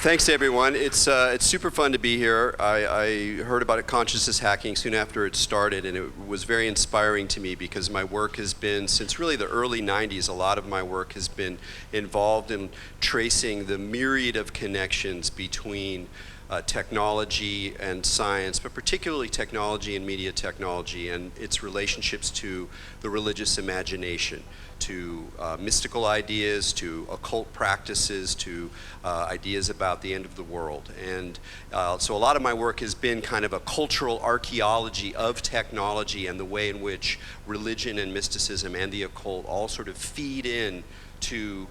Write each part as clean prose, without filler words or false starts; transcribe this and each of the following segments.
Thanks, everyone. It's super fun to be here. I heard about consciousness hacking soon after it started, and it was very inspiring to me because my work has been, since really the early 90s, a lot of my work has been involved in tracing the myriad of connections between technology and science, but particularly technology and media technology and its relationships to the religious imagination, to mystical ideas, to occult practices, to ideas about the end of the world. And so a lot of my work has been kind of a cultural archaeology of technology and the way in which religion and mysticism and the occult all sort of feed in to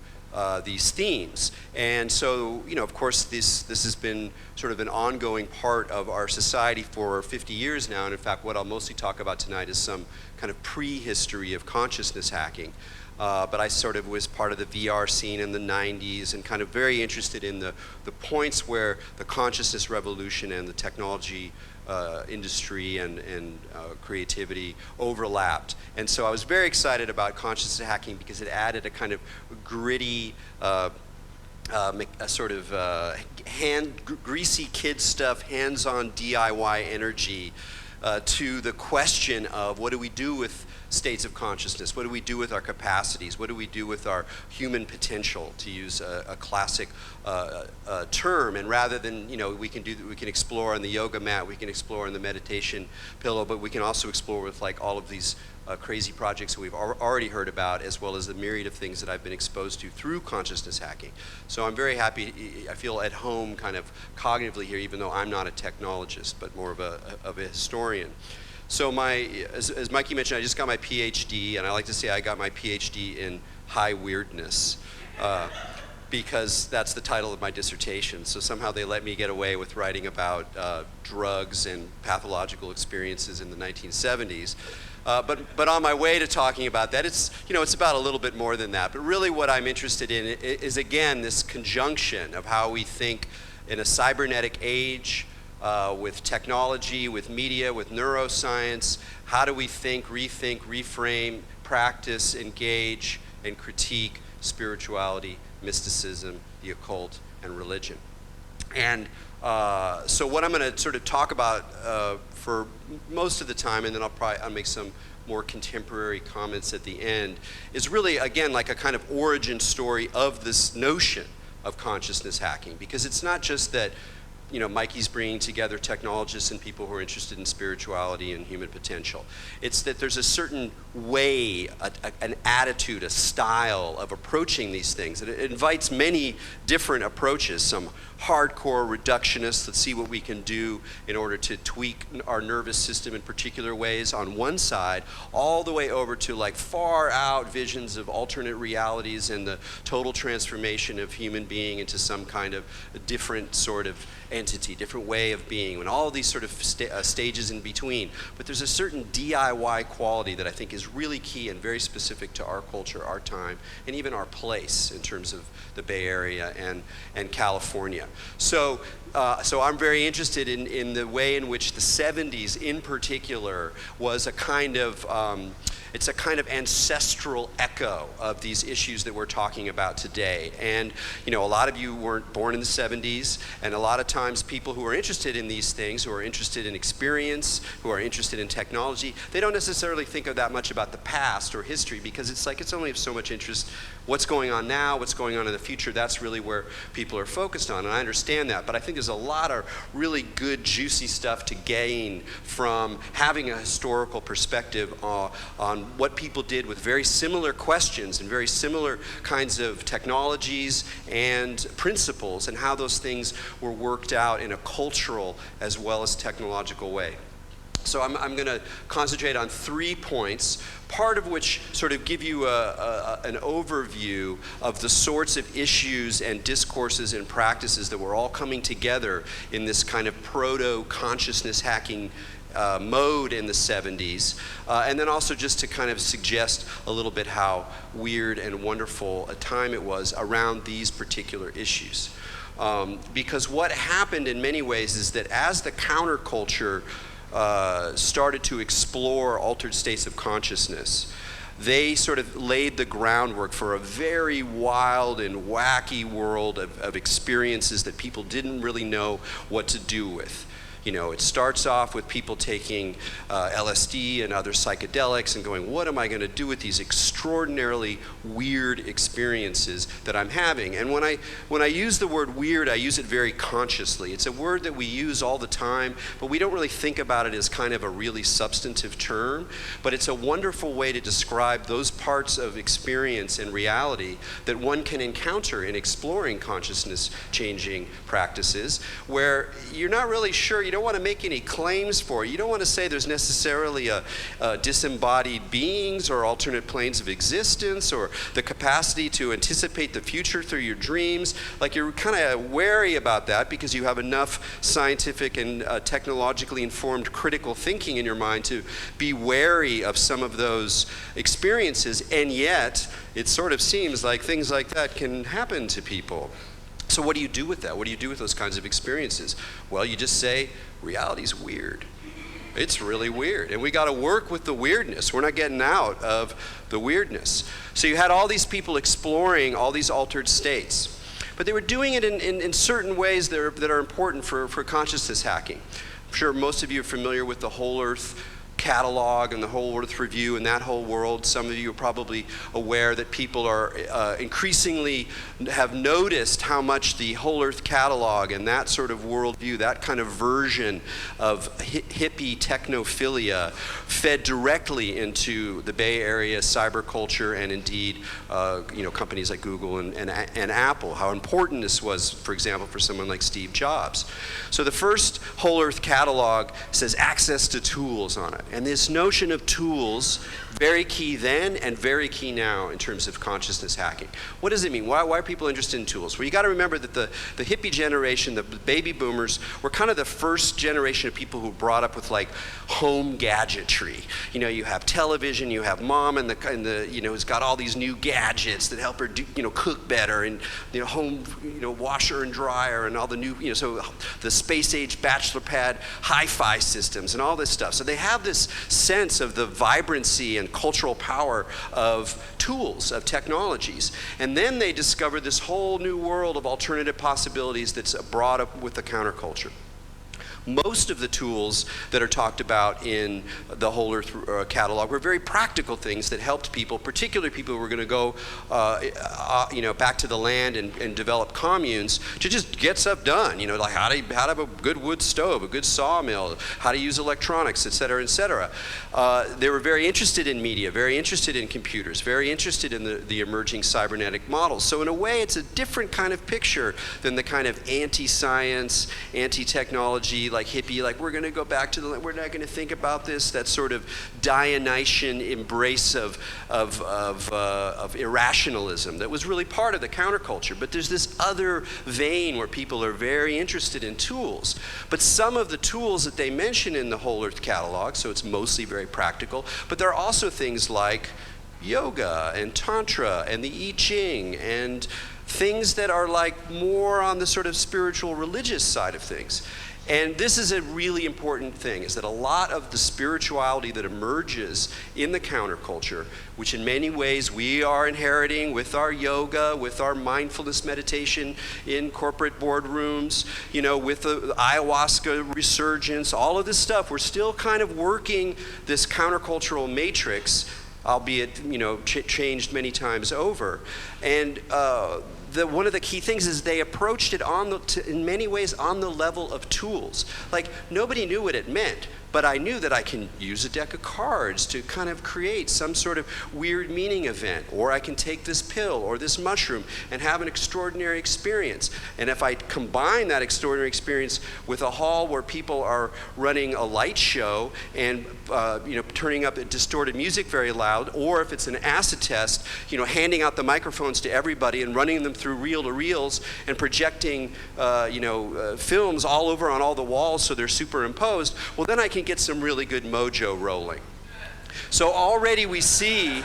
these themes. And so, you know, of course, this has been sort of an ongoing part of our society for 50 years now. And in fact, what I'll mostly talk about tonight is some kind of prehistory of consciousness hacking. But I sort of was part of the VR scene in the 90s and kind of very interested in the points where the consciousness revolution and the technology industry and creativity overlapped. And so I was very excited about consciousness hacking because it added a kind of gritty, a sort of greasy kid stuff, hands-on DIY energy to the question of what do we do with states of consciousness? What do we do with our capacities? What do we do with our human potential, to use a classic term? And rather than, you know, we can explore on the yoga mat, we can explore on the meditation pillow, but we can also explore with like all of these crazy projects that we've already heard about, as well as the myriad of things that I've been exposed to through consciousness hacking. So I'm very happy, I feel at home kind of cognitively here, even though I'm not a technologist, but more of a historian. So as Mikey mentioned, I just got my PhD, and I like to say I got my PhD in high weirdness, because that's the title of my dissertation. So somehow they let me get away with writing about drugs and pathological experiences in the 1970s. But on my way to talking about that, it's about a little bit more than that. But really what I'm interested in is, again, this conjunction of how we think in a cybernetic age, with technology, with media, with neuroscience. How do we think, rethink, reframe, practice, engage, and critique spirituality, mysticism, the occult, and religion? And so what I'm going to sort of talk about for most of the time, and then I'll make some more contemporary comments at the end, is really, again, like a kind of origin story of this notion of consciousness hacking. Because it's not just that, you know, Mikey's bringing together technologists and people who are interested in spirituality and human potential. It's that there's a certain way, an attitude, a style of approaching these things. And it invites many different approaches, some hardcore reductionists, let's see what we can do in order to tweak our nervous system in particular ways on one side, all the way over to like far out visions of alternate realities and the total transformation of human being into some kind of different sort of entity, different way of being, and all these sort of stages in between. But there's a certain DIY quality that I think is really key and very specific to our culture, our time, and even our place in terms of the Bay Area and California. So I'm very interested in the way in which the 70s in particular was a kind of it's a kind of ancestral echo of these issues that we're talking about today. And you know, a lot of you weren't born in the 70s, and a lot of times people who are interested in these things, who are interested in experience, who are interested in technology, they don't necessarily think of that much about the past or history, because it's like it's only of so much interest what's going on now, what's going on in the future. That's really where people are focused on, and I understand that. But I think there's a lot of really good, juicy stuff to gain from having a historical perspective on what people did with very similar questions and very similar kinds of technologies and principles, and how those things were worked out in a cultural as well as technological way. So I'm going to concentrate on 3 points, part of which sort of give you an overview of the sorts of issues and discourses and practices that were all coming together in this kind of proto-consciousness hacking mode in the 70s, and then also just to kind of suggest a little bit how weird and wonderful a time it was around these particular issues. Because what happened in many ways is that as the counterculture started to explore altered states of consciousness, they sort of laid the groundwork for a very wild and wacky world of experiences that people didn't really know what to do with. You know, it starts off with people taking LSD and other psychedelics and going, what am I going to do with these extraordinarily weird experiences that I'm having? And when I use the word weird, I use it very consciously. It's a word that we use all the time, but we don't really think about it as kind of a really substantive term. But it's a wonderful way to describe those parts of experience and reality that one can encounter in exploring consciousness-changing practices, where you're not really sure, you don't want to make any claims for it. You don't want to say there's necessarily a disembodied beings or alternate planes of existence or the capacity to anticipate the future through your dreams. Like, you're kind of wary about that because you have enough scientific and technologically informed critical thinking in your mind to be wary of some of those experiences, and yet it sort of seems like things like that can happen to people. So what do you do with that? What do you do with those kinds of experiences? Well, you just say, reality's weird. It's really weird. And we got to work with the weirdness. We're not getting out of the weirdness. So you had all these people exploring all these altered states. But they were doing it in certain ways that are important for consciousness hacking. I'm sure most of you are familiar with the Whole Earth catalog and the Whole Earth Review and that whole world. Some of you are probably aware that people are increasingly have noticed how much the Whole Earth catalog and that sort of worldview, that kind of version of hippie technophilia, fed directly into the Bay Area cyberculture and indeed companies like Google and Apple. How important this was, for example, for someone like Steve Jobs. So the first Whole Earth catalog says access to tools on it. And this notion of tools, very key then and very key now in terms of consciousness hacking. What does it mean? Why are people interested in tools? Well, you got to remember that the hippie generation, the baby boomers, were kind of the first generation of people who were brought up with like home gadgetry. You know, you have television, you have mom and the who's got all these new gadgets that help her do, cook better, and home, washer and dryer and all the new, so the space age bachelor pad hi-fi systems and all this stuff. So they have this sense of the vibrancy and cultural power of tools, of technologies. And then they discover this whole new world of alternative possibilities that's brought up with the counterculture. Most of the tools that are talked about in the Whole Earth catalog were very practical things that helped people, particularly people who were going to go back to the land and develop communes, to just get stuff done. Like how to have a good wood stove, a good sawmill, how to use electronics, et cetera, et cetera. They were very interested in media, very interested in computers, very interested in the emerging cybernetic models. So in a way, it's a different kind of picture than the kind of anti-science, anti-technology, like hippie, like we're going to go back to the, we're not going to think about this, that sort of Dionysian embrace of irrationalism that was really part of the counterculture. But there's this other vein where people are very interested in tools. But some of the tools that they mention in the Whole Earth catalog, so it's mostly very practical, but there are also things like yoga and tantra and the I Ching and things that are like more on the sort of spiritual religious side of things. And this is a really important thing, is that a lot of the spirituality that emerges in the counterculture, which in many ways we are inheriting with our yoga, with our mindfulness meditation in corporate boardrooms, with the ayahuasca resurgence, all of this stuff, we're still kind of working this countercultural matrix, albeit, changed many times over. And one of the key things is they approached it in many ways on the level of tools. Like, nobody knew what it meant, but I knew that I can use a deck of cards to kind of create some sort of weird meaning event, or I can take this pill or this mushroom and have an extraordinary experience. And if I combine that extraordinary experience with a hall where people are running a light show and turning up distorted music very loud, or if it's an acid test, handing out the microphones to everybody and running them through reel-to-reels and projecting films all over on all the walls so they're superimposed, well, then I can get some really good mojo rolling. So already we see,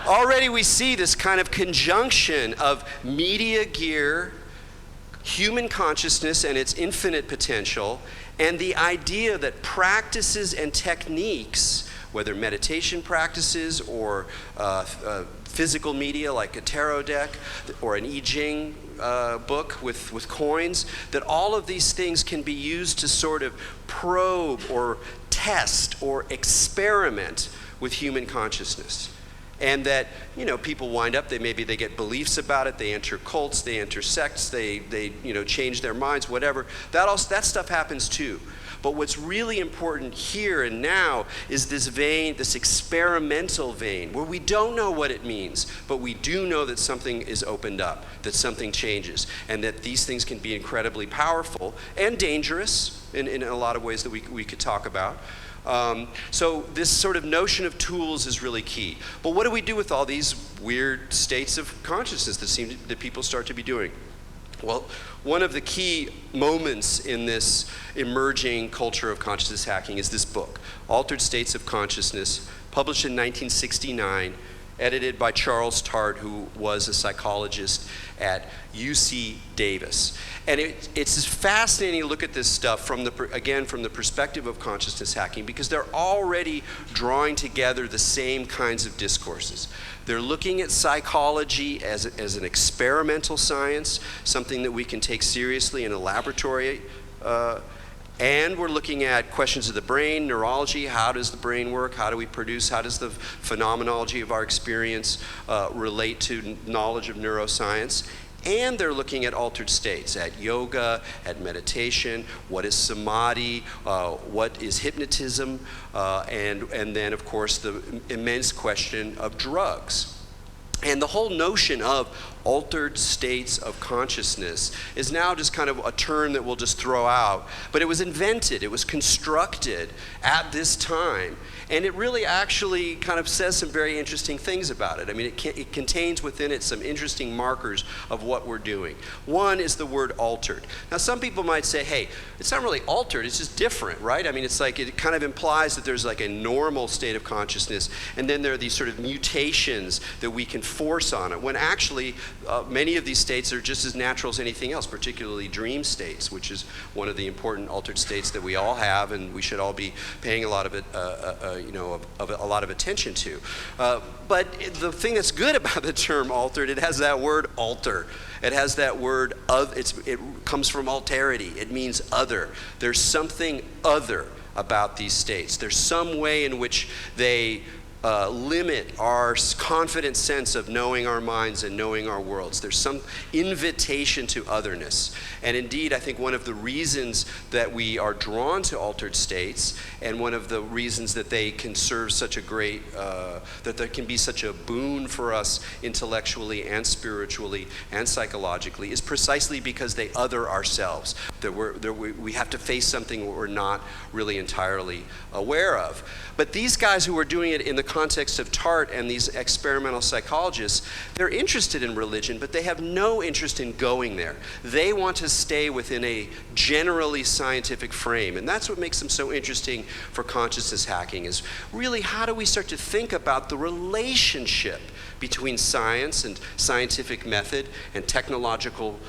already we see this kind of conjunction of media gear, human consciousness and its infinite potential, and the idea that practices and techniques whether meditation practices or physical media like a tarot deck or an I Ching book with coins, that all of these things can be used to sort of probe or test or experiment with human consciousness. And that, you know, people wind up, maybe they get beliefs about it, they enter cults, they enter sects, they you know, change their minds, whatever. That stuff happens too. But what's really important here and now is this vein, this experimental vein, where we don't know what it means, but we do know that something is opened up, that something changes, and that these things can be incredibly powerful and dangerous in a lot of ways that we could talk about. So this sort of notion of tools is really key. But what do we do with all these weird states of consciousness that people start to be doing? Well, one of the key moments in this emerging culture of consciousness hacking is this book, Altered States of Consciousness, published in 1969, edited by Charles Tart, who was a psychologist at UC Davis. And it's fascinating to look at this stuff from the perspective of consciousness hacking, because they're already drawing together the same kinds of discourses. They're looking at psychology as an experimental science, something that we can take seriously in a laboratory, and we're looking at questions of the brain, neurology, how does the brain work, how do we produce, how does the phenomenology of our experience relate to knowledge of neuroscience. And they're looking at altered states, at yoga, at meditation, what is samadhi, what is hypnotism, and then of course the immense question of drugs. And the whole notion of altered states of consciousness is now just kind of a term that we'll just throw out. But it was invented, it was constructed at this time. And it really actually kind of says some very interesting things about it. I mean, it contains within it some interesting markers of what we're doing. One is the word altered. Now, some people might say, hey, it's not really altered, it's just different, right? I mean, it's like, it kind of implies that there's like a normal state of consciousness, and then there are these sort of mutations that we can force on it, when actually many of these states are just as natural as anything else, particularly dream states, which is one of the important altered states that we all have, and we should all be paying a lot of it, a lot of attention to. But the thing that's good about the term altered, it has that word alter. It has that word, it comes from alterity. It means other. There's something other about these states. There's some way in which they limit our confident sense of knowing our minds and knowing our worlds. There's some invitation to otherness. And indeed, I think one of the reasons that we are drawn to altered states, and one of the reasons that they can serve such a great, that there can be such a boon for us intellectually and spiritually and psychologically, is precisely because they other ourselves. That we have to face something we're not really entirely aware of. But these guys who are doing it in the context of Tart and these experimental psychologists, they're interested in religion, but they have no interest in going there. They want to stay within a generally scientific frame, and that's what makes them so interesting for consciousness hacking, is really how do we start to think about the relationship between science and scientific method and technological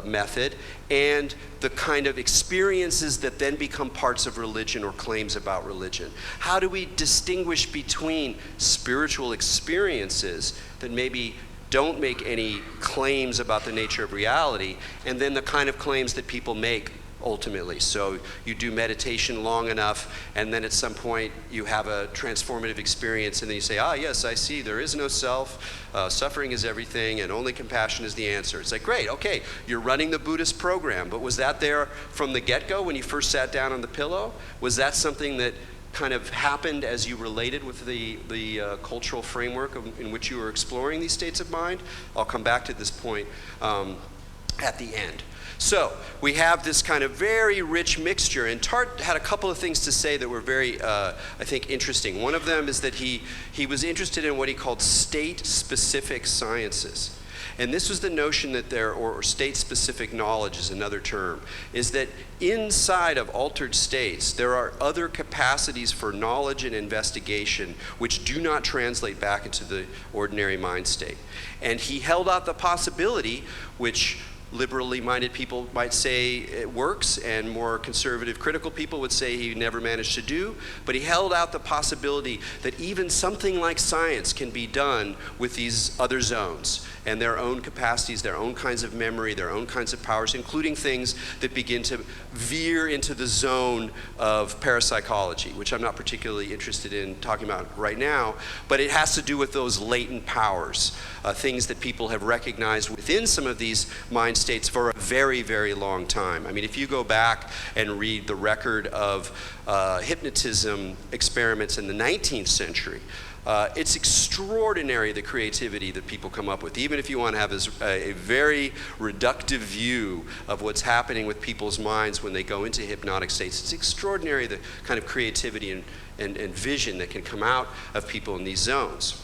method and the kind of experiences that then become parts of religion or claims about religion. How do we distinguish between spiritual experiences that maybe don't make any claims about the nature of reality, and then the kind of claims that people make ultimately? So you do meditation long enough, and then at some point you have a transformative experience, and then you say, yes, I see, there is no self, suffering is everything, and only compassion is the answer. It's like, great, okay, you're running the Buddhist program, but was that there from the get-go when you first sat down on the pillow? Was that something that kind of happened as you related with the cultural framework in which you were exploring these states of mind? I'll come back to this point at the end. So we have this kind of very rich mixture, and Tart had a couple of things to say that were very, I think, interesting. One of them is that he was interested in what he called state-specific sciences. And this was the notion that or state-specific knowledge is another term, is that inside of altered states, there are other capacities for knowledge and investigation which do not translate back into the ordinary mind state. And he held out the possibility, which liberally minded people might say it works, and more conservative critical people would say he never managed to do. But he held out the possibility that even something like science can be done with these other zones and their own capacities, their own kinds of memory, their own kinds of powers, including things that begin to veer into the zone of parapsychology, which I'm not particularly interested in talking about right now, but it has to do with those latent powers, things that people have recognized within some of these mind states for a very, very long time. I mean, if you go back and read the record of hypnotism experiments in the 19th century, it's extraordinary the creativity that people come up with, even if you want to have a very reductive view of what's happening with people's minds when they go into hypnotic states. It's extraordinary the kind of creativity and vision that can come out of people in these zones.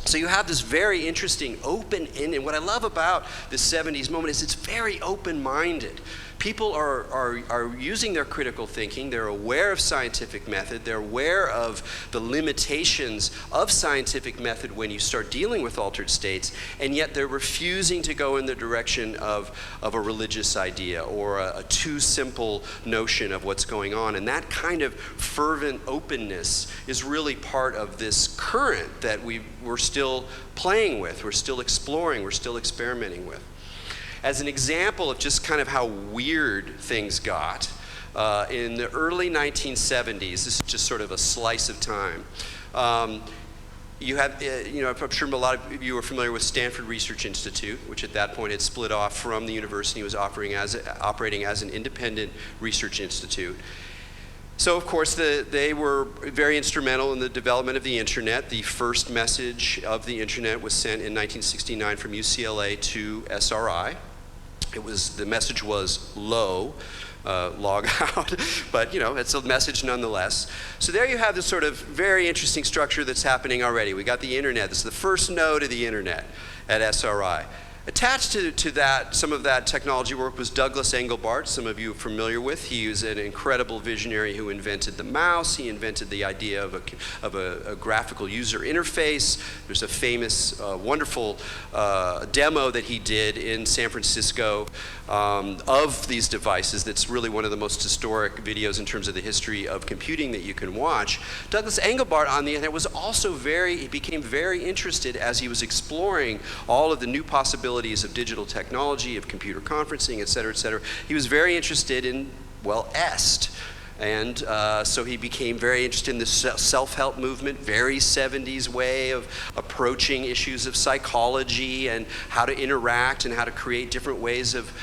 So you have this very interesting open-ended, what I love about the 70s moment is it's very open-minded. People are using their critical thinking, they're aware of scientific method, they're aware of the limitations of scientific method when you start dealing with altered states, and yet they're refusing to go in the direction of a religious idea or a too simple notion of what's going on. And that kind of fervent openness is really part of this current that we're still playing with, we're still exploring, we're still experimenting with. As an example of just kind of how weird things got, in the early 1970s, this is just sort of a slice of time, you have, I'm sure a lot of you are familiar with Stanford Research Institute, which at that point had split off from the university, was operating as an independent research institute. So, of course, they were very instrumental in the development of the internet. The first message of the internet was sent in 1969 from UCLA to SRI. The message was low, log out, but it's a message nonetheless. So there you have this sort of very interesting structure that's happening already. We got the internet. This is the first node of the internet at SRI. Attached to that, some of that technology work was Douglas Engelbart, some of you are familiar with. He was an incredible visionary who invented the mouse. He invented the idea of a graphical user interface. There's a famous, wonderful demo that he did in San Francisco of these devices that's really one of the most historic videos in terms of the history of computing that you can watch. Douglas Engelbart, on the other hand, was also he became very interested as he was exploring all of the new possibilities of digital technology, of computer conferencing, et cetera, et cetera. He was very interested in, well, EST. And so he became very interested in the self-help movement, very 70s way of approaching issues of psychology and how to interact and how to create different ways of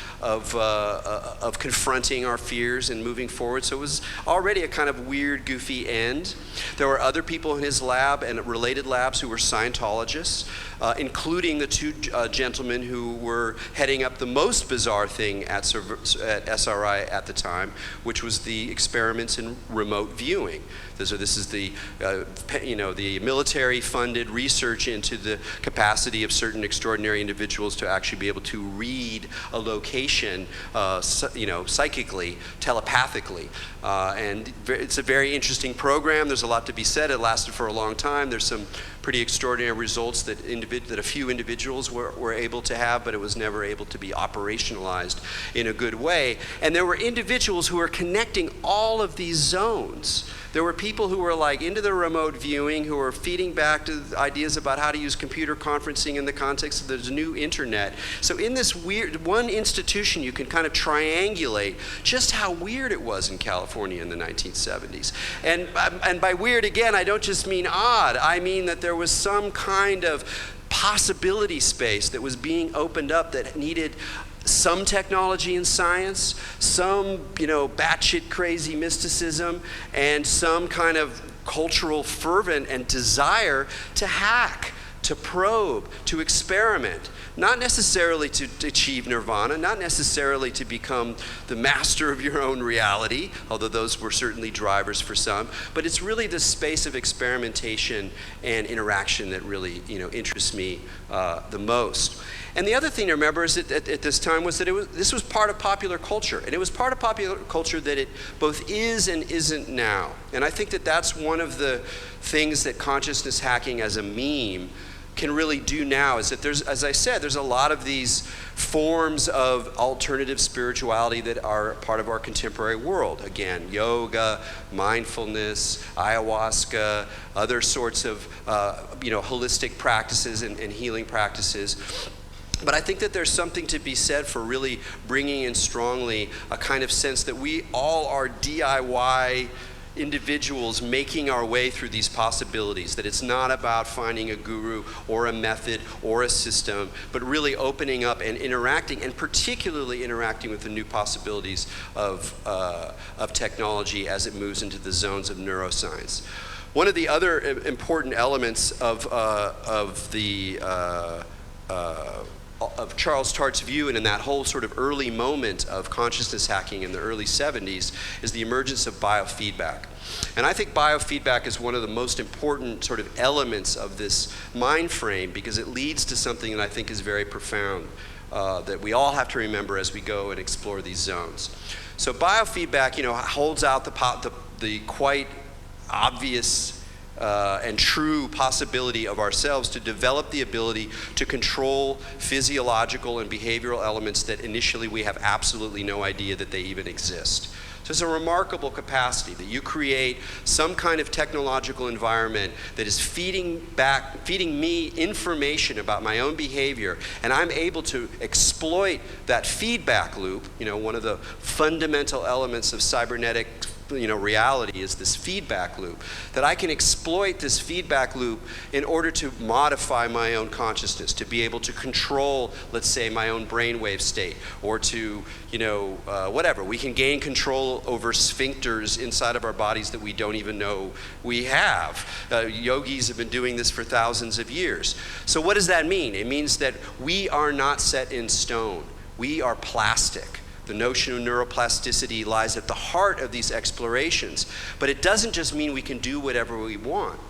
confronting our fears and moving forward. So it was already a kind of weird, goofy end. There were other people in his lab and related labs who were Scientologists, including the two gentlemen who were heading up the most bizarre thing at SRI at the time, which was the experiments in remote viewing. This is the military-funded research into the capacity of certain extraordinary individuals to actually be able to read a location, psychically, telepathically. And it's a very interesting program. There's a lot to be said. It lasted for a long time. There's some pretty extraordinary results that a few individuals were able to have, but it was never able to be operationalized in a good way. And there were individuals who were connecting all of these zones. There were people who were like into the remote viewing, who were feeding back to ideas about how to use computer conferencing in the context of the new internet. So in this weird one institution, you can kind of triangulate just how weird it was in California in the 1970s. And by weird, again, I don't just mean odd. I mean that there was some kind of possibility space that was being opened up that needed some technology and science, some, batshit crazy mysticism, and some kind of cultural fervent and desire to hack, to probe, to experiment. Not necessarily to achieve nirvana, not necessarily to become the master of your own reality, although those were certainly drivers for some, but it's really the space of experimentation and interaction that really, interests me the most. And the other thing to remember is that at this time was that this was part of popular culture, and it was part of popular culture that it both is and isn't now. And I think that that's one of the things that consciousness hacking as a meme can really do now is that there's, as I said, there's a lot of these forms of alternative spirituality that are part of our contemporary world. Again, yoga, mindfulness, ayahuasca, other sorts of holistic practices and healing practices. But I think that there's something to be said for really bringing in strongly a kind of sense that we all are DIY individuals making our way through these possibilities, that it's not about finding a guru or a method or a system, but really opening up and interacting, and particularly interacting with the new possibilities of technology as it moves into the zones of neuroscience. One of the other important elements of Charles Tart's view, and in that whole sort of early moment of consciousness hacking in the early 70s, is the emergence of biofeedback. And I think biofeedback is one of the most important sort of elements of this mind frame, because it leads to something that I think is very profound, that we all have to remember as we go and explore these zones. So biofeedback, holds out the quite obvious and true possibility of ourselves to develop the ability to control physiological and behavioral elements that initially we have absolutely no idea that they even exist. So it's a remarkable capacity that you create some kind of technological environment that is feeding me information about my own behavior, and I'm able to exploit that feedback loop. One of the fundamental elements of cybernetic reality is this feedback loop, that I can exploit this feedback loop in order to modify my own consciousness, to be able to control, let's say, my own brainwave state, or to, whatever. We can gain control over sphincters inside of our bodies that we don't even know we have. Yogis have been doing this for thousands of years. So what does that mean? It means that we are not set in stone. We are plastic. The notion of neuroplasticity lies at the heart of these explorations. But it doesn't just mean we can do whatever we want.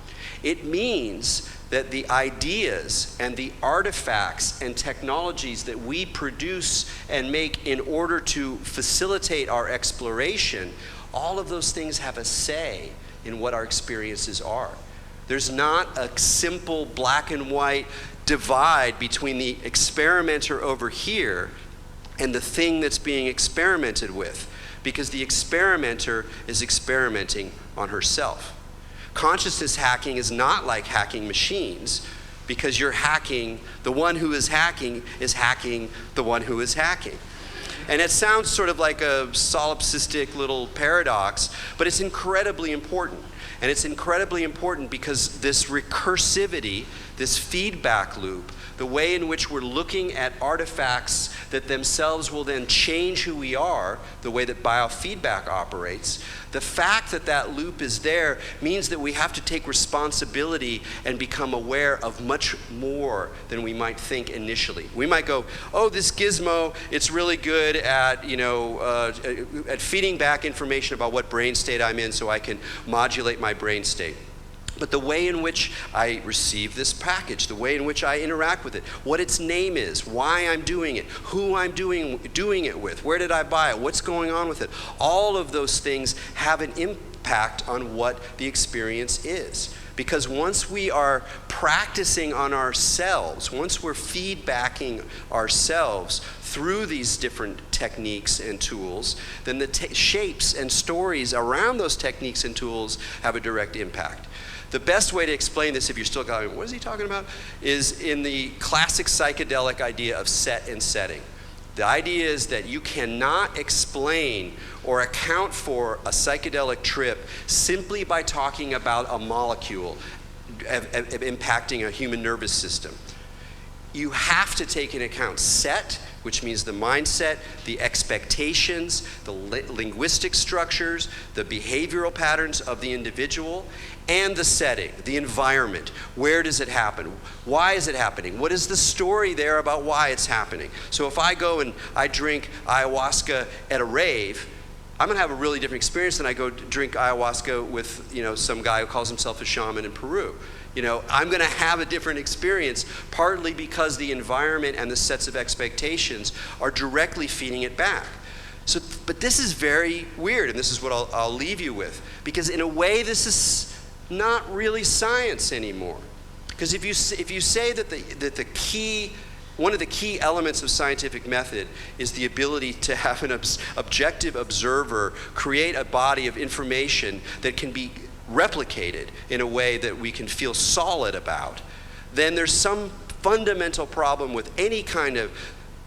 It means that the ideas and the artifacts and technologies that we produce and make in order to facilitate our exploration, all of those things have a say in what our experiences are. There's not a simple black and white divide between the experimenter over here and the thing that's being experimented with, because the experimenter is experimenting on herself. Consciousness hacking is not like hacking machines, because you're hacking, the one who is hacking the one who is hacking. And it sounds sort of like a solipsistic little paradox, but it's incredibly important. And it's incredibly important because this recursivity, this feedback loop, the way in which we're looking at artifacts that themselves will then change who we are, the way that biofeedback operates, the fact that that loop is there means that we have to take responsibility and become aware of much more than we might think initially. We might go, oh, this gizmo, it's really good at, at feeding back information about what brain state I'm in so I can modulate my brain state. But the way in which I receive this package, the way in which I interact with it, what its name is, why I'm doing it, who I'm doing it with, where did I buy it, what's going on with it, all of those things have an impact on what the experience is. Because once we are practicing on ourselves, once we're feedbacking ourselves through these different techniques and tools, then the shapes and stories around those techniques and tools have a direct impact. The best way to explain this, if you're still going, what is he talking about, is in the classic psychedelic idea of set and setting. The idea is that you cannot explain or account for a psychedelic trip simply by talking about a molecule impacting a human nervous system. You have to take into account set, which means the mindset, the expectations, the linguistic structures, the behavioral patterns of the individual, and the setting, the environment. Where does it happen? Why is it happening? What is the story there about why it's happening? So if I go and I drink ayahuasca at a rave, I'm gonna have a really different experience than I go drink ayahuasca with some guy who calls himself a shaman in Peru. I'm gonna have a different experience, partly because the environment and the sets of expectations are directly feeding it back. So, but this is very weird, and this is what I'll leave you with, because in a way this is not really science anymore. Because if you say that one of the key elements of scientific method is the ability to have an objective observer create a body of information that can be replicated in a way that we can feel solid about, then there's some fundamental problem with any kind of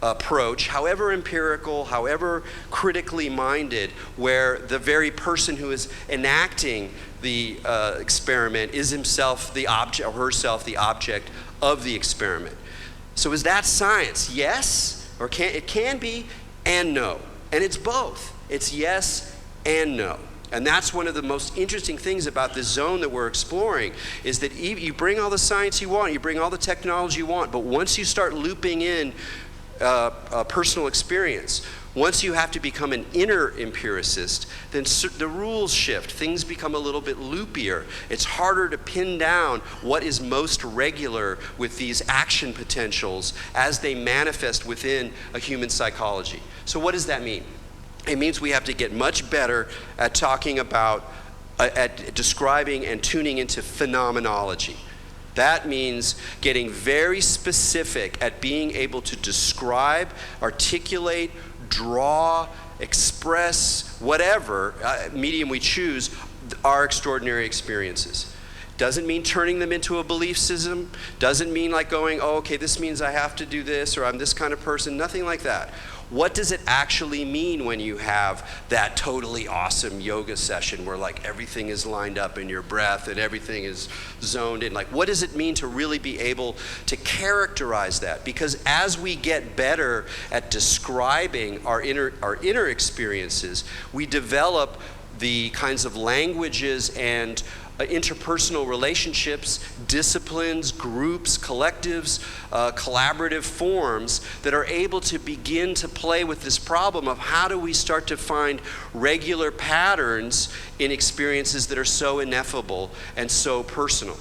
approach, however empirical, however critically minded, where the very person who is enacting the experiment is himself the object, or herself the object of the experiment. So is that science? Yes, or it can be, and no. And it's both. It's yes and no. And that's one of the most interesting things about this zone that we're exploring, is that you bring all the science you want, you bring all the technology you want, but once you start looping in personal experience, once you have to become an inner empiricist, then the rules shift. Things become a little bit loopier. It's harder to pin down what is most regular with these action potentials as they manifest within a human psychology. So what does that mean? It means we have to get much better at talking about, at describing and tuning into phenomenology. That means getting very specific at being able to describe, articulate, draw, express, whatever medium we choose, our extraordinary experiences. Doesn't mean turning them into a belief system. Doesn't mean like going, oh, okay, this means I have to do this, or I'm this kind of person. Nothing like that. What does it actually mean when you have that totally awesome yoga session where like everything is lined up in your breath and everything is zoned in? Like, what does it mean to really be able to characterize that? Because as we get better at describing our inner experiences, we develop the kinds of languages and interpersonal relationships, disciplines, groups, collectives, collaborative forms that are able to begin to play with this problem of how do we start to find regular patterns in experiences that are so ineffable and so personal.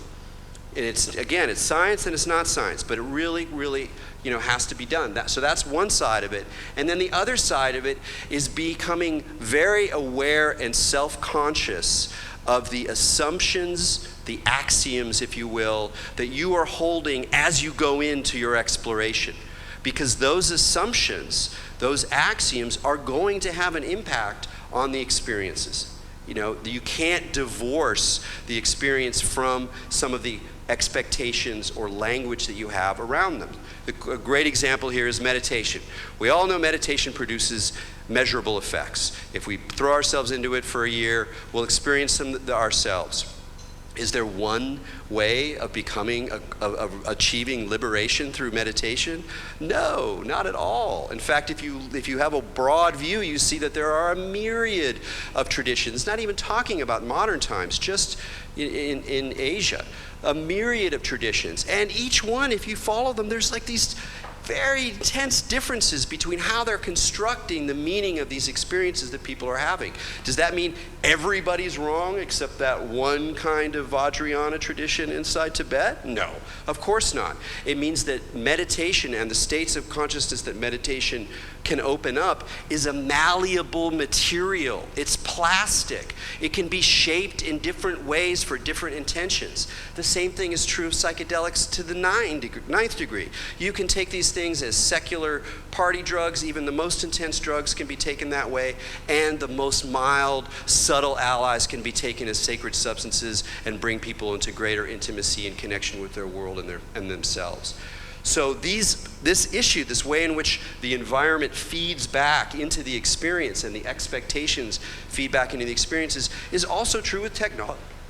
And it's science and it's not science, but it really, really, has to be done. So that's one side of it. And then the other side of it is becoming very aware and self-conscious of the assumptions, the axioms, if you will, that you are holding as you go into your exploration. Because those assumptions, those axioms are going to have an impact on the experiences. You can't divorce the experience from some of the expectations or language that you have around them. A great example here is meditation. We all know meditation produces measurable effects. If we throw ourselves into it for a year, we'll experience them ourselves. Is there one way of of achieving liberation through meditation? No, not at all. In fact, if you have a broad view, you see that there are a myriad of traditions, not even talking about modern times, just in Asia, a myriad of traditions. And each one, if you follow them, there's like these very intense differences between how they're constructing the meaning of these experiences that people are having. Does that mean everybody's wrong except that one kind of Vajrayana tradition inside Tibet? No, of course not. It means that meditation and the states of consciousness that meditation can open up is a malleable material. It's plastic. It can be shaped in different ways for different intentions. The same thing is true of psychedelics to the ninth degree. You can take these things as secular party drugs. Even the most intense drugs can be taken that way, and the most mild, subtle allies can be taken as sacred substances and bring people into greater intimacy and connection with their world and themselves. So this issue, this way in which the environment feeds back into the experience and the expectations feed back into the experiences, is also true with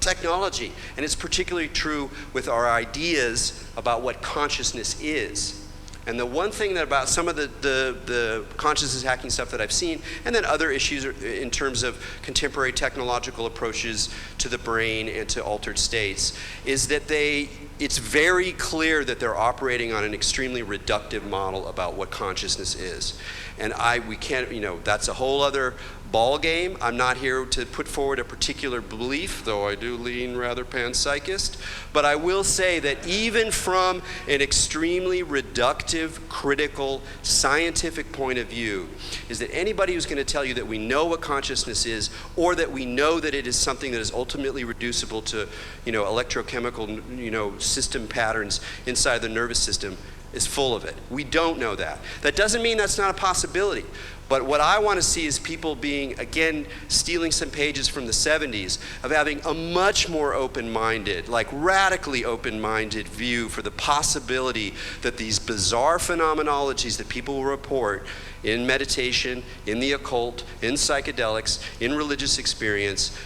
technology. And it's particularly true with our ideas about what consciousness is. And the one thing that about some of the consciousness hacking stuff that I've seen, and then other issues in terms of contemporary technological approaches to the brain and to altered states, is that it's very clear that they're operating on an extremely reductive model about what consciousness is. And we can't, that's a whole other ball game. I'm not here to put forward a particular belief, though I do lean rather panpsychist. But I will say that even from an extremely reductive, critical, scientific point of view, is that anybody who's going to tell you that we know what consciousness is, or that we know that it is something that is ultimately reducible to, electrochemical, system patterns inside the nervous system, is full of it. We don't know that. That doesn't mean that's not a possibility. But what I want to see is people being, again, stealing some pages from the 70s, of having a much more open-minded, like radically open-minded view for the possibility that these bizarre phenomenologies that people will report in meditation, in the occult, in psychedelics, in religious experience,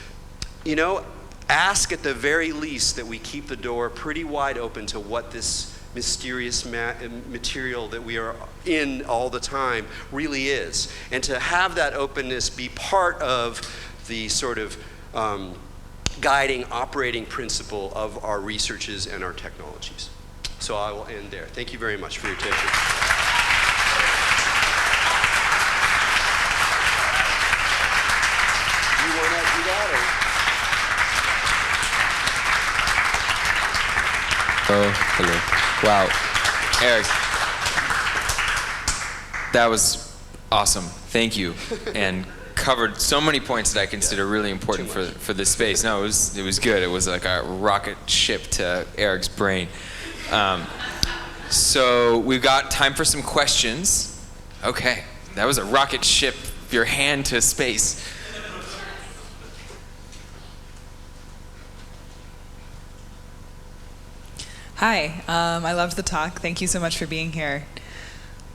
ask at the very least that we keep the door pretty wide open to what this mysterious material that we are in all the time really is. And to have that openness be part of the sort of guiding, operating principle of our researches and our technologies. So I will end there. Thank you very much for your attention. You want to do that, or? Oh, hello. Wow, Erik, that was awesome. Thank you, and covered so many points that I consider really important for this space. No, it was good. It was like a rocket ship to Erik's brain. So we've got time for some questions. Okay, that was a rocket ship, your hand to space. Hi, I loved the talk. Thank you so much for being here.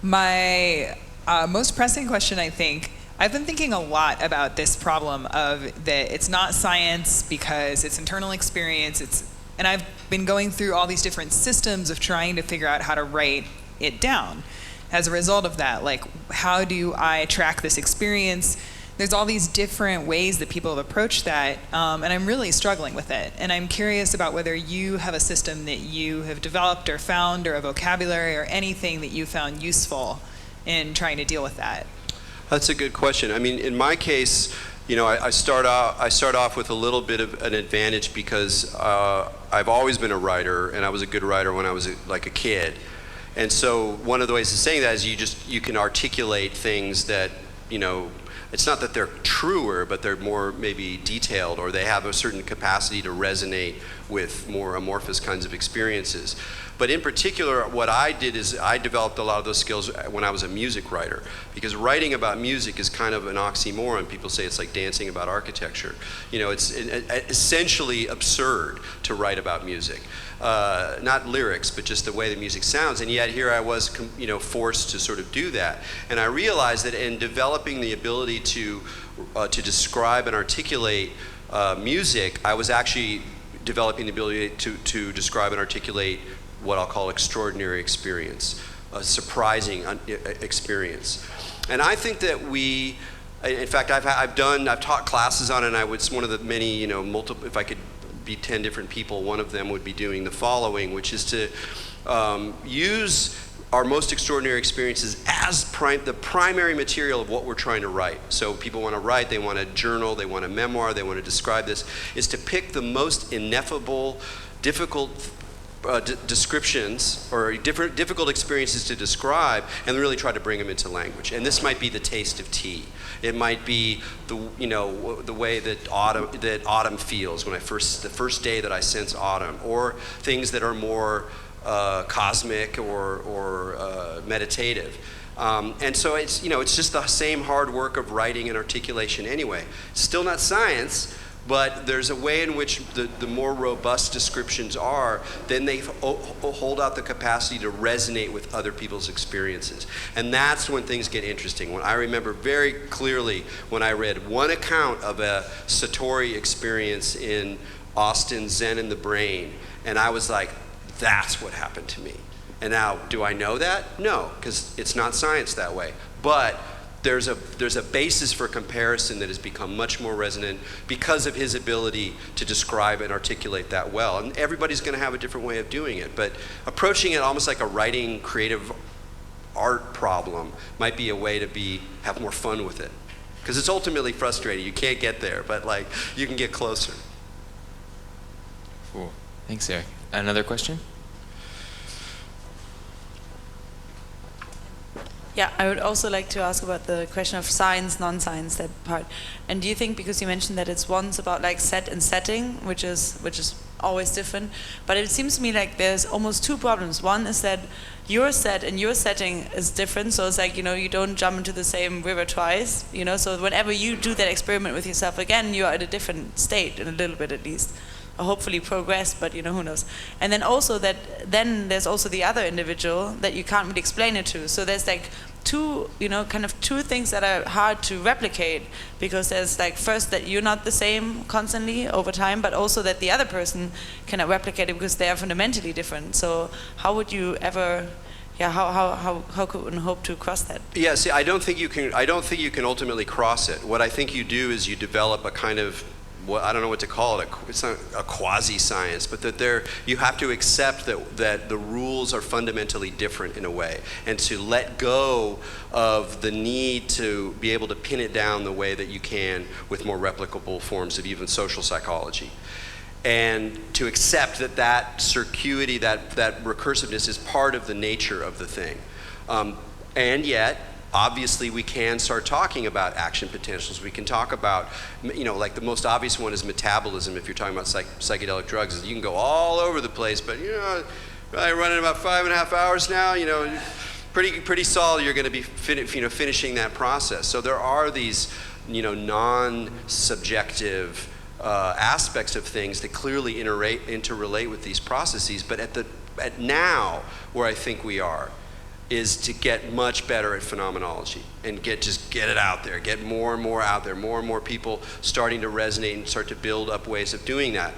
My most pressing question, I think, I've been thinking a lot about this problem of that it's not science because it's internal experience. And I've been going through all these different systems of trying to figure out how to write it down. As a result of that, like, how do I track this experience? There's all these different ways that people have approached that, and I'm really struggling with it. And I'm curious about whether you have a system that you have developed or found, or a vocabulary or anything that you found useful in trying to deal with that. That's a good question. I mean, in my case, I start off with a little bit of an advantage because I've always been a writer, and I was a good writer when I was like a kid. And so one of the ways of saying that is you can articulate things that, it's not that they're truer, but they're more maybe detailed, or they have a certain capacity to resonate with more amorphous kinds of experiences. But in particular, what I did is I developed a lot of those skills when I was a music writer, because writing about music is kind of an oxymoron. People say it's like dancing about architecture. It's essentially absurd to write about music. Not lyrics, but just the way the music sounds. And yet here I was, forced to sort of do that. And I realized that in developing the ability to describe and articulate music, I was actually developing the ability to describe and articulate what I'll call extraordinary experience, a surprising experience. And I think that in fact, I've taught classes on it, and it's one of the many, if I could be 10 different people, one of them would be doing the following, which is to use our most extraordinary experiences as the primary material of what we're trying to write. So people want to write, they want a journal, they want a memoir, they want to describe this, is to pick the most ineffable, difficult descriptions or difficult experiences to describe, and really try to bring them into language. And this might be the taste of tea. It might be the way that autumn feels when the first day that I sense autumn, or things that are more cosmic or meditative. And so it's just the same hard work of writing and articulation anyway. Still not science, but there's a way in which the more robust descriptions are, then they hold out the capacity to resonate with other people's experiences. And that's when things get interesting. When I remember very clearly when I read one account of a Satori experience in Austin, Zen in the Brain, and I was like, that's what happened to me. And now, do I know that? No, because it's not science that way. But there's a basis for comparison that has become much more resonant because of his ability to describe and articulate that well. And everybody's going to have a different way of doing it, but approaching it almost like a writing creative art problem might be a way to have more fun with it. Because it's ultimately frustrating. You can't get there, but like you can get closer. Cool. Thanks, Erik. Another question? Yeah, I would also like to ask about the question of science, non-science, that part. And do you think, because you mentioned that it's once about like set and setting, which is always different, but it seems to me like there's almost two problems. One is that your set and your setting is different, so it's like, you don't jump into the same river twice, so whenever you do that experiment with yourself again, you're at a different state, in a little bit at least. Or hopefully progress, but who knows. And then also then there's also the other individual that you can't really explain it to. So there's like two things that are hard to replicate, because there's like, first, that you're not the same constantly over time, but also that the other person cannot replicate it because they are fundamentally different. So how would you ever, how could one hope to cross that? Yeah, see, I don't think you can ultimately cross it. What I think you do is you develop a kind of, I don't know what to call it. It's not a quasi-science, but that you have to accept that the rules are fundamentally different in a way, and to let go of the need to be able to pin it down the way that you can with more replicable forms of even social psychology, and to accept that circuity, that recursiveness is part of the nature of the thing, and yet, obviously, we can start talking about action potentials. We can talk about, like the most obvious one is metabolism. If you're talking about psychedelic drugs, you can go all over the place. But I run in about 5.5 hours now. Pretty solid. You're going to be finishing that process. So there are these, non-subjective aspects of things that clearly interrelate with these processes. But at now, where I think we are, is to get much better at phenomenology and get it out there, get more and more out there, more and more people starting to resonate and start to build up ways of doing that.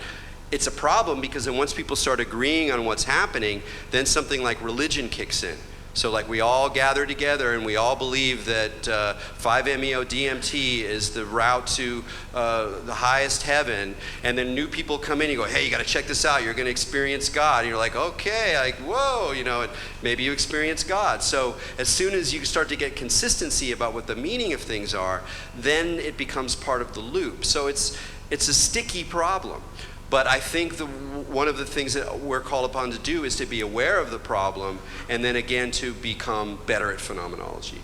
It's a problem because then once people start agreeing on what's happening, then something like religion kicks in. So like we all gather together and we all believe that 5-MeO-DMT is the route to the highest heaven, and then new people come in and you go, hey, you got to check this out, you're going to experience God. And you're like, okay, like, whoa, and maybe you experience God. So as soon as you start to get consistency about what the meaning of things are, then it becomes part of the loop. So it's a sticky problem. But I think one of the things that we're called upon to do is to be aware of the problem, and then again to become better at phenomenology.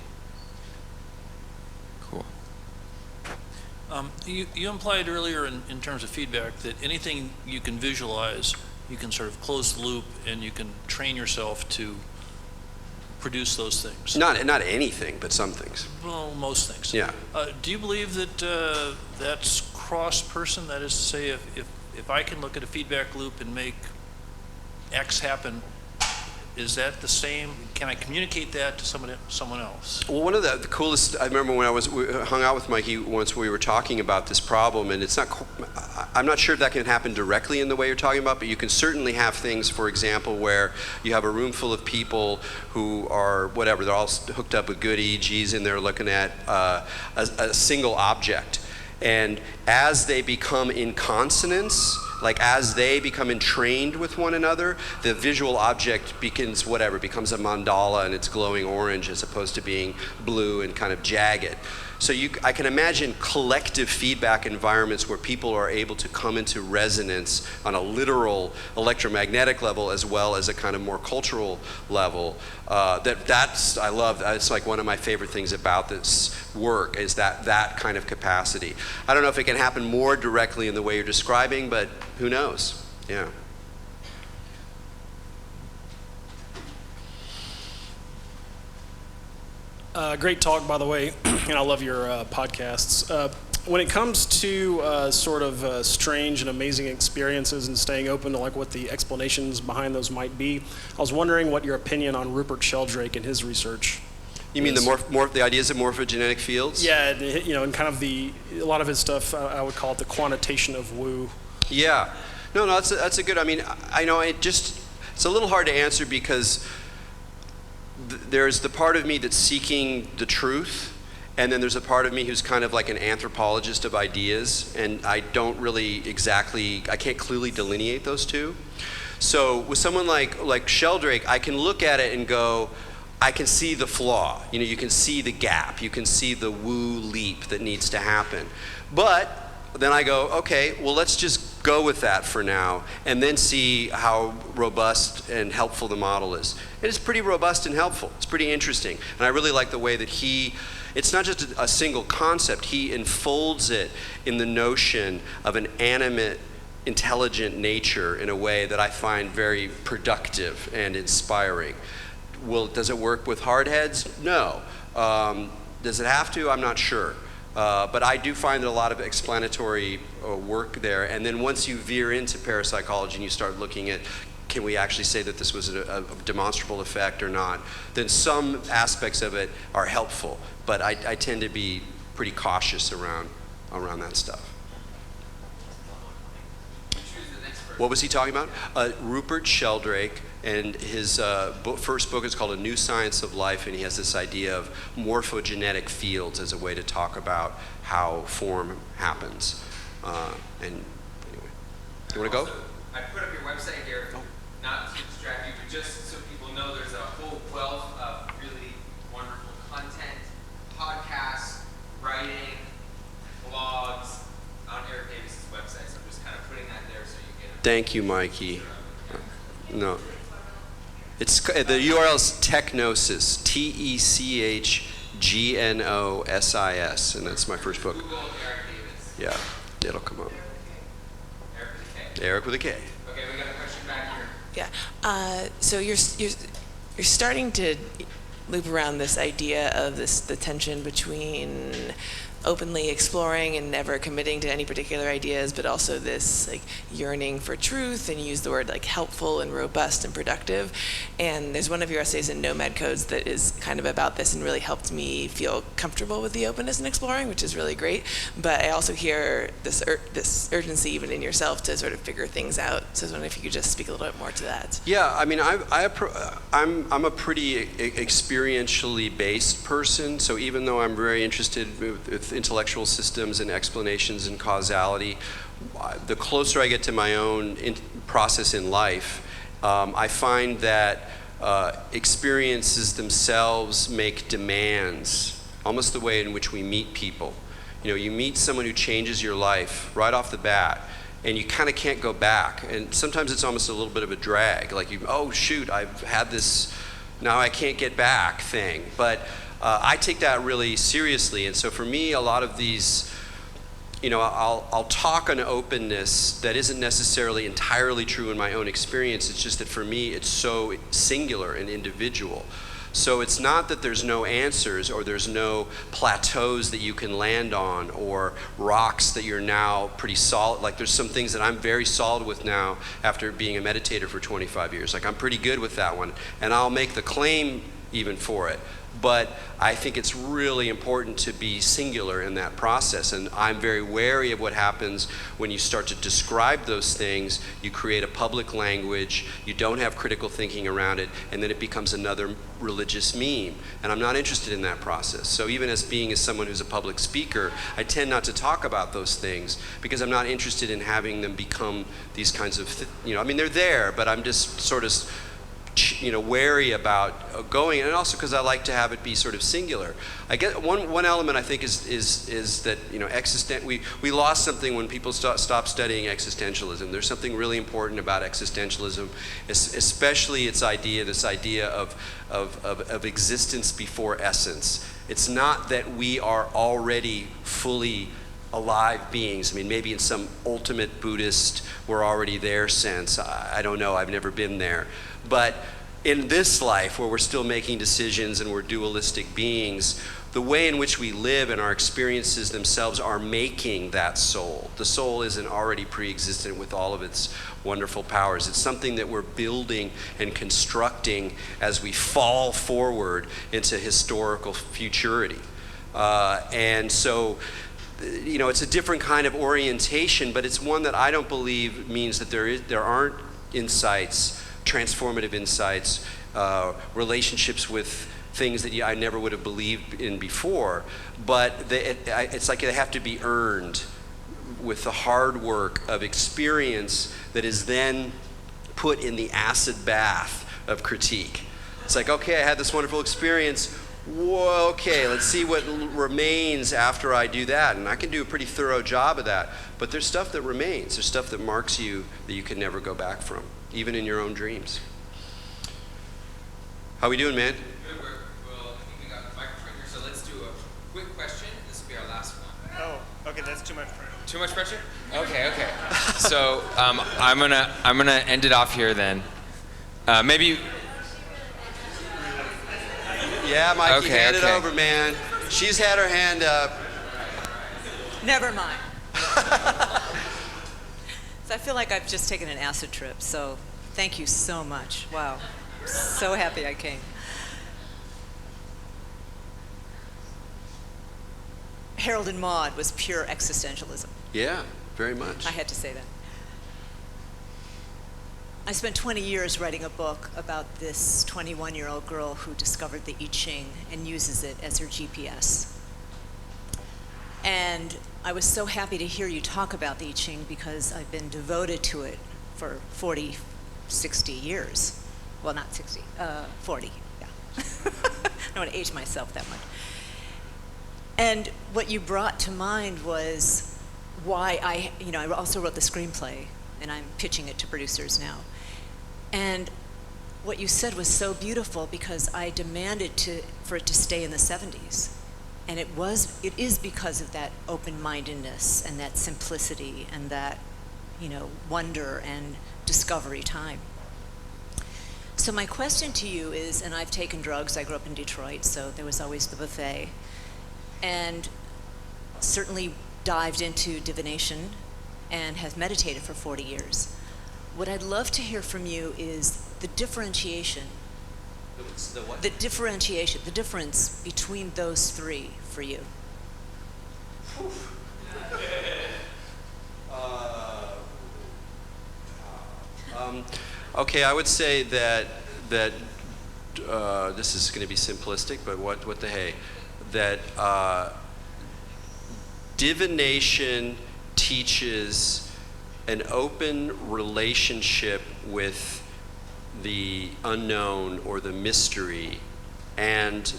Cool. You implied earlier in terms of feedback that anything you can visualize, you can sort of close the loop and you can train yourself to produce those things. Not anything, but some things. Well, most things. Yeah. Do you believe that that's cross-person? That is to say, if I can look at a feedback loop and make X happen, is that the same? Can I communicate that to someone else? Well, one of the coolest, I remember when we hung out with Mikey once, we were talking about this problem, and I'm not sure if that can happen directly in the way you're talking about, but you can certainly have things, for example, where you have a room full of people who are, whatever, they're all hooked up with good EEGs and they're looking at a single object. And as they become in consonance, like as they become entrained with one another, the visual object becomes a mandala and it's glowing orange as opposed to being blue and kind of jagged. So I can imagine collective feedback environments where people are able to come into resonance on a literal electromagnetic level as well as a kind of more cultural level. I love. It's like one of my favorite things about this work is that kind of capacity. I don't know if it can happen more directly in the way you're describing, but who knows? Yeah. Great talk, by the way, and I love your podcasts. When it comes to sort of strange and amazing experiences and staying open to like what the explanations behind those might be, I was wondering what your opinion on Rupert Sheldrake and his research. You mean the ideas of morphogenetic fields? Yeah, and kind of a lot of his stuff, I would call it the quantitation of woo. Yeah, no, that's a good. I mean, I know it's a little hard to answer because there's the part of me that's seeking the truth, and then there's a part of me who's kind of like an anthropologist of ideas, and I can't clearly delineate those two. So with someone like Sheldrake, I can look at it and go, I can see the flaw. You can see the gap. You can see the woo leap that needs to happen. But then I go, okay, well, let's just go with that for now and then see how robust and helpful the model is. It is pretty robust and helpful. It's pretty interesting. And I really like the way that it's not just a single concept. He enfolds it in the notion of an animate, intelligent nature in a way that I find very productive and inspiring. Does it work with hardheads? No. Does it have to? I'm not sure. But I do find a lot of explanatory work there. And then once you veer into parapsychology and you start looking at, can we actually say that this was a demonstrable effect or not, then some aspects of it are helpful. But I tend to be pretty cautious around that stuff. What was he talking about? Rupert Sheldrake, and his first book is called A New Science of Life, and he has this idea of morphogenetic fields as a way to talk about how form happens. And anyway, you want to go? I put up your website here, not to distract you, but just so people know there's a whole wealth of really wonderful content, podcasts, writing, blogs on Erik Davis's website. So I'm just kind of putting that there so you get. Thank you, Mikey. No. The URL is Techgnosis, Techgnosis, and that's my first book. Google Erik Davis. Yeah, it'll come up. Erik with a K. Erik with a K. Okay, we got a question back here. Yeah. So you're starting to loop around this idea of the tension between openly exploring and never committing to any particular ideas, but also this like yearning for truth, and you use the word like helpful and robust and productive. And there's one of your essays in Nomad Codes that is kind of about this and really helped me feel comfortable with the openness and exploring, which is really great. But I also hear this urgency even in yourself to sort of figure things out. So I was wondering if you could just speak a little bit more to that. Yeah, I mean, I'm a pretty experientially based person. So even though I'm very interested with intellectual systems and explanations and causality, the closer I get to my own process in life, I find that experiences themselves make demands, almost the way in which we meet people. You meet someone who changes your life right off the bat, and you kind of can't go back. And sometimes it's almost a little bit of a drag, like oh shoot, I've had this, now I can't get back thing. But I take that really seriously, and so for me, a lot of these, I'll talk on openness that isn't necessarily entirely true in my own experience. It's just that for me, it's so singular and individual. So it's not that there's no answers or there's no plateaus that you can land on or rocks that you're now pretty solid. Like there's some things that I'm very solid with now after being a meditator for 25 years. Like I'm pretty good with that one, and I'll make the claim even for it. But I think it's really important to be singular in that process, and I'm very wary of what happens when you start to describe those things. You create a public language, you don't have critical thinking around it, and then it becomes another religious meme, and I'm not interested in that process. So even as someone who's a public speaker, I tend not to talk about those things because I'm not interested in having them become these kinds of, I mean, they're there, but I'm just sort of wary about going, and also because I like to have it be sort of singular. I get one element I think is that we lost something when people stopped studying existentialism. There's something really important about existentialism, especially this idea of existence before essence. It's not that we are already fully alive beings. I mean, maybe in some ultimate Buddhist, we're already there sense. I don't know, I've never been there. But in this life, where we're still making decisions and we're dualistic beings, the way in which we live and our experiences themselves are making that soul. The soul isn't already pre-existent with all of its wonderful powers. It's something that we're building and constructing as we fall forward into historical futurity. And so, it's a different kind of orientation, but it's one that I don't believe means that there aren't insights, transformative insights, relationships with things that I never would have believed in before, but it's like they have to be earned with the hard work of experience that is then put in the acid bath of critique. It's like, okay, I had this wonderful experience. Whoa, okay, let's see what remains after I do that. And I can do a pretty thorough job of that. But there's stuff that remains. There's stuff that marks you that you can never go back from, even in your own dreams. How we doing, man? Good work. Well, I think we got the microphone here, so let's do a quick question. This will be our last one. Oh, okay, that's too much pressure. Too much pressure? Okay. So I'm gonna end it off here then. Maybe. Yeah, Mikey, Okay, hand okay. it over, man. She's had her hand up. Never mind. So I feel like I've just taken an acid trip, so thank you so much. Wow. So happy I came. Harold and Maude was pure existentialism. Yeah, very much. I had to say that. I spent 20 years writing a book about this 21-year-old girl who discovered the I Ching and uses it as her GPS. And I was so happy to hear you talk about the I Ching because I've been devoted to it for 40, 60 years. Well, not 60, 40, yeah. I don't want to age myself that much. And what you brought to mind was why I also wrote the screenplay, and I'm pitching it to producers now. And what you said was so beautiful because I demanded for it to stay in the 70s. And it is because of that open-mindedness and that simplicity and that, wonder and discovery time. So my question to you is, and I've taken drugs, I grew up in Detroit, so there was always the buffet, and certainly dived into divination and have meditated for 40 years. What I'd love to hear from you is the differentiation. The what? The differentiation, the difference between those three for you. Okay, I would say that this is going to be simplistic, but what the hey? That divination teaches an open relationship with the unknown or the mystery and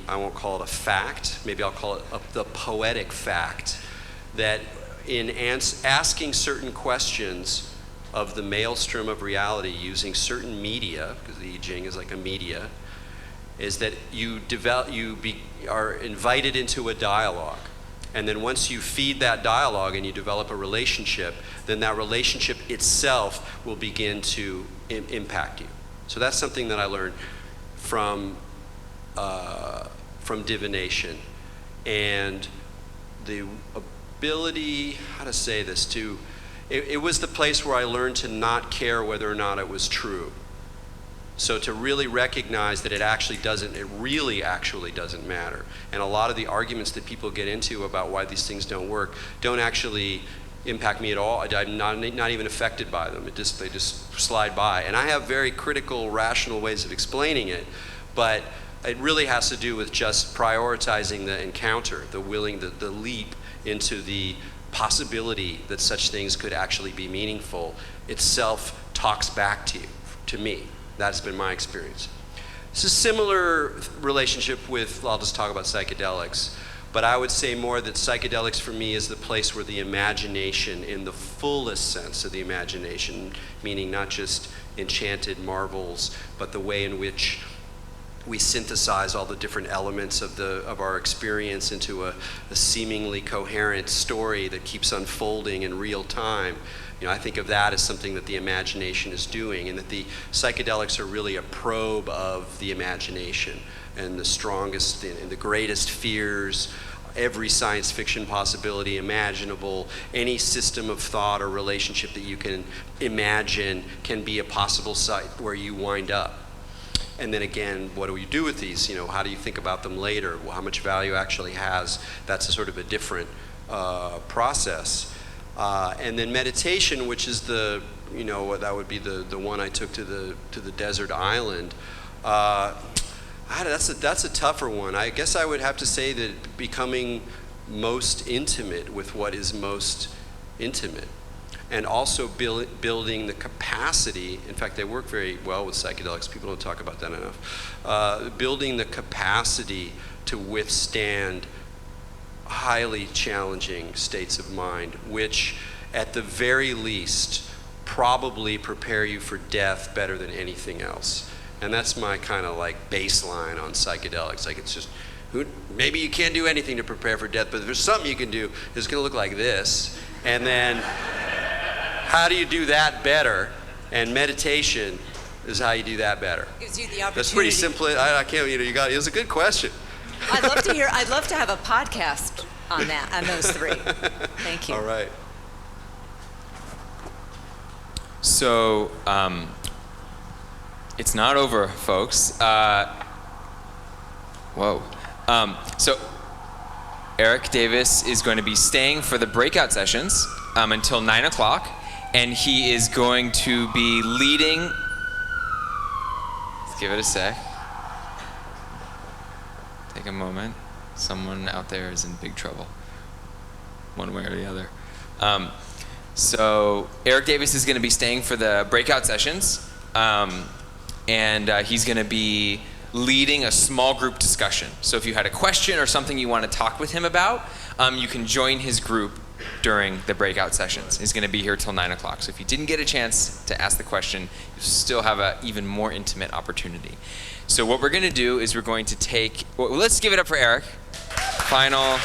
I won't call it a fact, maybe I'll call it the poetic fact, that in asking certain questions of the maelstrom of reality using certain media, because the I Ching is like a media, is that you are invited into a dialogue. And then once you feed that dialogue and you develop a relationship, then that relationship itself will begin to impact you. So that's something that I learned from divination. And the ability, how to say this, it was the place where I learned to not care whether or not it was true. So to really recognize that it really actually doesn't matter. And a lot of the arguments that people get into about why these things don't work don't actually impact me at all. I'm not even affected by them. They just slide by. And I have very critical, rational ways of explaining it, but it really has to do with just prioritizing the encounter, the leap into the possibility that such things could actually be meaningful itself talks back to me. That's been my experience. It's a similar relationship with, I'll just talk about psychedelics, but I would say more that psychedelics for me is the place where the imagination, in the fullest sense of the imagination, meaning not just enchanted marvels, but the way in which we synthesize all the different elements of our experience into a seemingly coherent story that keeps unfolding in real time. I think of that as something that the imagination is doing, and that the psychedelics are really a probe of the imagination and the strongest and the greatest fears, every science fiction possibility imaginable, any system of thought or relationship that you can imagine can be a possible site where you wind up. And then again, what do you do with these? How do you think about them later? How much value actually has? That's a sort of a different process. And then meditation, which is that would be the one I took to the desert island. That's a tougher one. I guess I would have to say that becoming most intimate with what is most intimate. and also building the capacity. In fact, they work very well with psychedelics. People don't talk about that enough. Building the capacity to withstand highly challenging states of mind, which at the very least probably prepare you for death better than anything else. And that's my kind of like baseline on psychedelics. Like, it's just, maybe you can't do anything to prepare for death, but if there's something you can do, it's going to look like this. And then how do you do that better? And meditation is how you do that better. Gives you the opportunity. That's pretty simple. I can't, it was a good question. I'd love to have a podcast on that, on those three. Thank you. All right. So, it's not over, folks. So, Erik Davis is going to be staying for the breakout sessions until 9 o'clock, and he is going to be leading. Let's give it a sec. Take a moment. Someone out there is in big trouble, one way or the other. So Erik Davis is going to be staying for the breakout sessions, and he's going to be leading a small group discussion. So if you had a question or something you want to talk with him about, you can join his group during the breakout sessions. He's going to be here till 9 o'clock. So if you didn't get a chance to ask the question, you still have an even more intimate opportunity. So what we're going to do is we're going to take, let's give it up for Erik. Final.